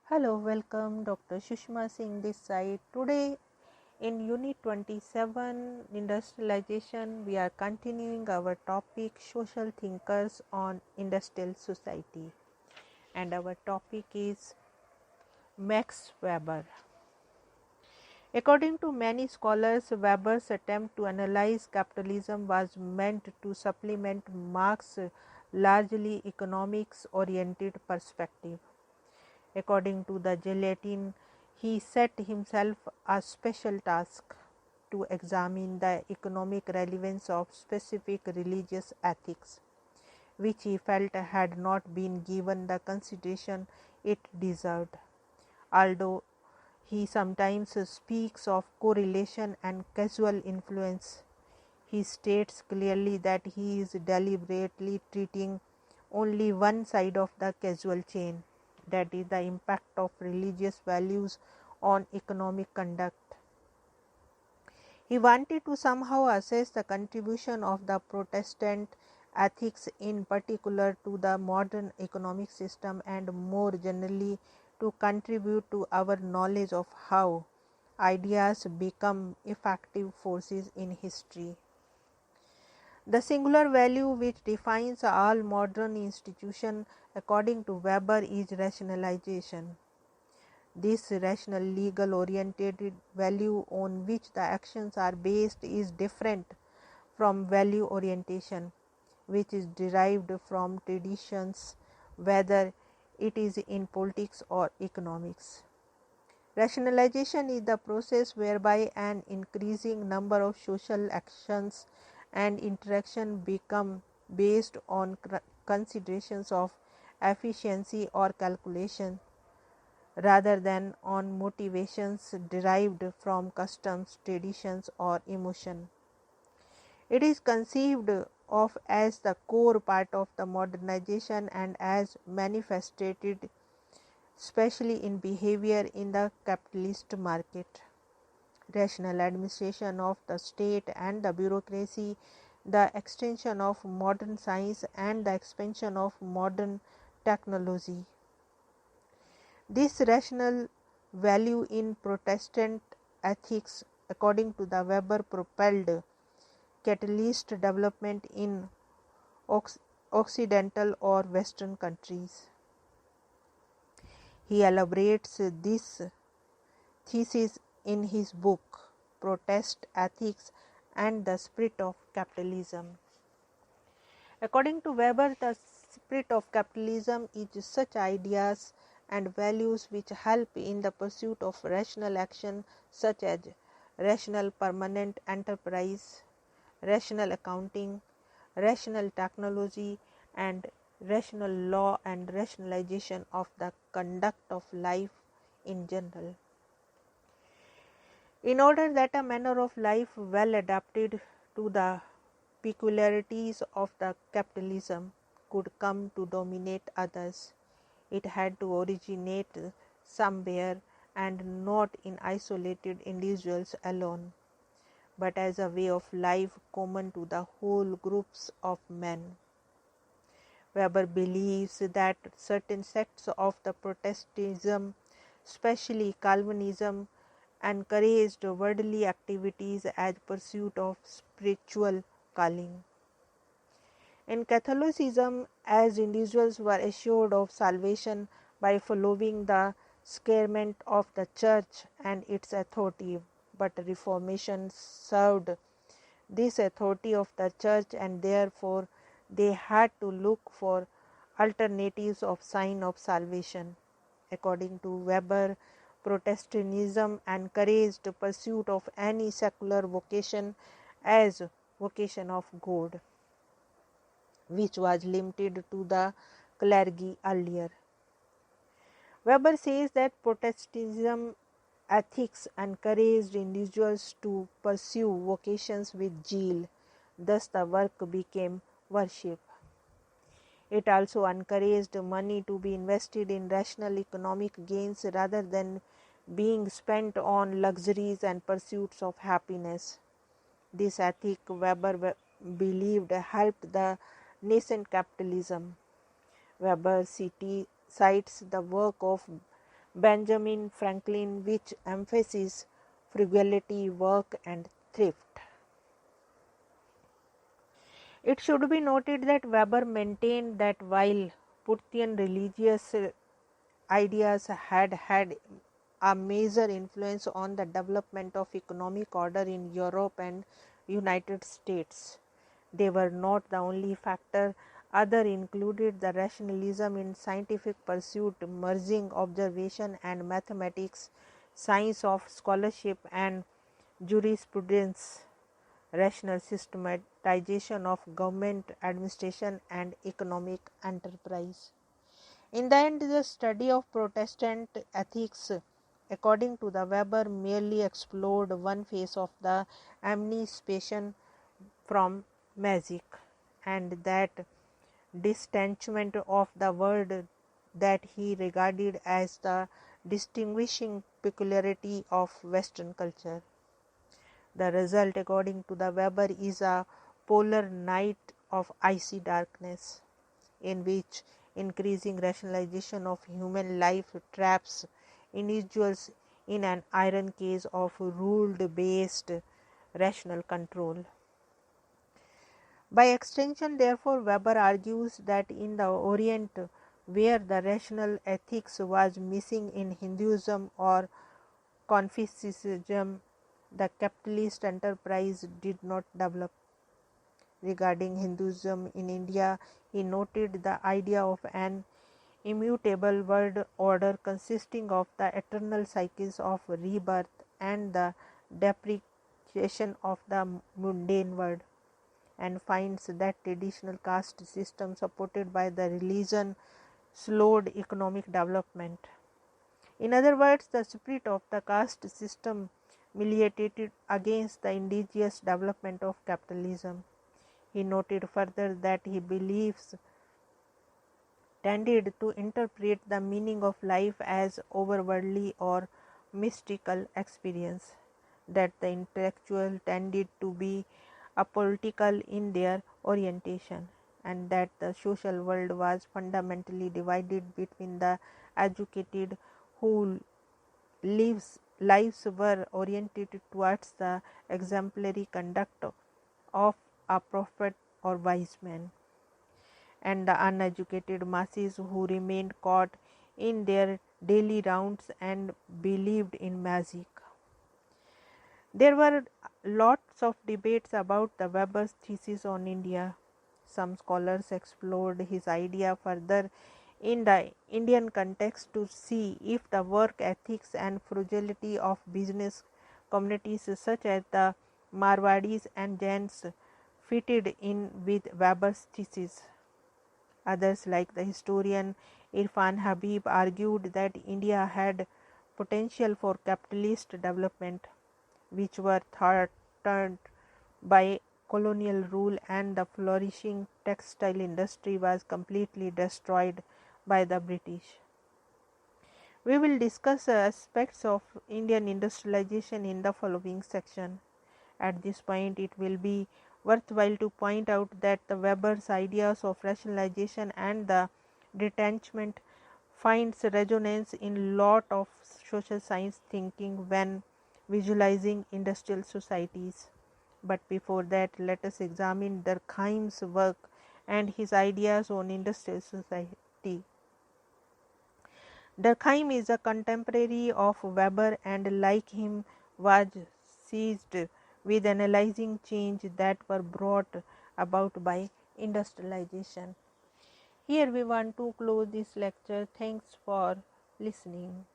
Hello, welcome Dr. Sushma Singh this side. Today in Unit 27 Industrialization we are continuing our topic Social Thinkers on Industrial Society, and our topic is Max Weber. According to many scholars, Weber's attempt to analyze capitalism was meant to supplement Marx's largely economics oriented perspective. According to the Gelatin, he set himself a special task to examine the economic relevance of specific religious ethics, which he felt had not been given the consideration it deserved. Although he sometimes speaks of correlation and causal influence, he states clearly that he is deliberately treating only one side of the causal chain, that is, the impact of religious values on economic conduct. He wanted to somehow assess the contribution of the Protestant ethics, in particular to the modern economic system, and more generally to contribute to our knowledge of how ideas become effective forces in history. The singular value which defines all modern institutions, according to Weber, is rationalization. This rational, legal oriented value on which the actions are based is different from value orientation, which is derived from traditions, whether it is in politics or economics. Rationalization is the process whereby an increasing number of social actions and interaction become based on considerations of efficiency or calculation, rather than on motivations derived from customs, traditions, or emotion. It is conceived of as the core part of the modernization and as manifested especially in behavior in the capitalist market. Rational administration of the state and the bureaucracy, the extension of modern science, and the expansion of modern technology. This rational value in Protestant ethics, according to the Weber, propelled catalyst development in Occidental or Western countries. He elaborates this thesis in his book Protest Ethics and the Spirit of Capitalism. According to Weber, the spirit of capitalism is such ideas and values which help in the pursuit of rational action, such as rational permanent enterprise, rational accounting, rational technology, and rational law and rationalization of the conduct of life in general. In order that a manner of life well adapted to the peculiarities of the capitalism could come to dominate others, it had to originate somewhere and not in isolated individuals alone, but as a way of life common to the whole groups of men. Weber believes that certain sects of the Protestantism, especially Calvinism, encouraged worldly activities as pursuit of spiritual calling. In Catholicism, as individuals were assured of salvation by following the sacrament of the Church and its authority, but Reformation served this authority of the Church, and therefore they had to look for alternatives of sign of salvation. According to Weber, Protestantism encouraged pursuit of any secular vocation as vocation of God, which was limited to the clergy earlier. Weber says that Protestantism ethics encouraged individuals to pursue vocations with zeal, thus the work became worship. It also encouraged money to be invested in rational economic gains rather than being spent on luxuries and pursuits of happiness. This ethic, Weber believed, helped the nascent capitalism. Weber cites the work of Benjamin Franklin, which emphasizes frugality, work, and thrift. It should be noted that Weber maintained that while Purtian religious ideas had had a major influence on the development of economic order in Europe and United States, they were not the only factor. Other included the rationalism in scientific pursuit, merging observation and mathematics, science of scholarship and jurisprudence, rational systematization of government administration and economic enterprise. In the end, the study of Protestant ethics, according to the Weber, merely explored one phase of the emancipation from magic, and that distancement of the world that he regarded as the distinguishing peculiarity of Western culture. The result, according to the Weber, is a polar night of icy darkness, in which increasing rationalization of human life traps individuals in an iron cage of rule-based rational control. By extension, therefore, Weber argues that in the Orient, where the rational ethics was missing in Hinduism or Confucianism, the capitalist enterprise did not develop. Regarding Hinduism in India, he noted the idea of an immutable world order consisting of the eternal cycles of rebirth and the depreciation of the mundane world, and finds that traditional caste system supported by the religion slowed economic development. In other words, the spirit of the caste system militated against the indigenous development of capitalism. He noted further that he believes tended to interpret the meaning of life as overworldly or mystical experience, that the intellectual tended to be apolitical in their orientation, and that the social world was fundamentally divided between the educated whose lives were oriented towards the exemplary conduct of a prophet or wise man, and the uneducated masses who remained caught in their daily rounds and believed in magic. There were lots of debates about the Weber's thesis on India. Some scholars explored his idea further in the Indian context to see if the work ethics and frugality of business communities such as the Marwadis and Jains fitted in with Weber's thesis. Others, like the historian Irfan Habib, argued that India had potential for capitalist development, which were threatened by colonial rule, and the flourishing textile industry was completely destroyed by the British. We will discuss aspects of Indian industrialization in the following section. At this point, it will be worthwhile to point out that the Weber's ideas of rationalization and the detachment finds resonance in lot of social science thinking when visualizing industrial societies. But before that, let us examine Durkheim's work and his ideas on industrial society. Durkheim is a contemporary of Weber and, like him, was seized with analyzing change that were brought about by industrialization. Here we want to close this lecture. Thanks for listening.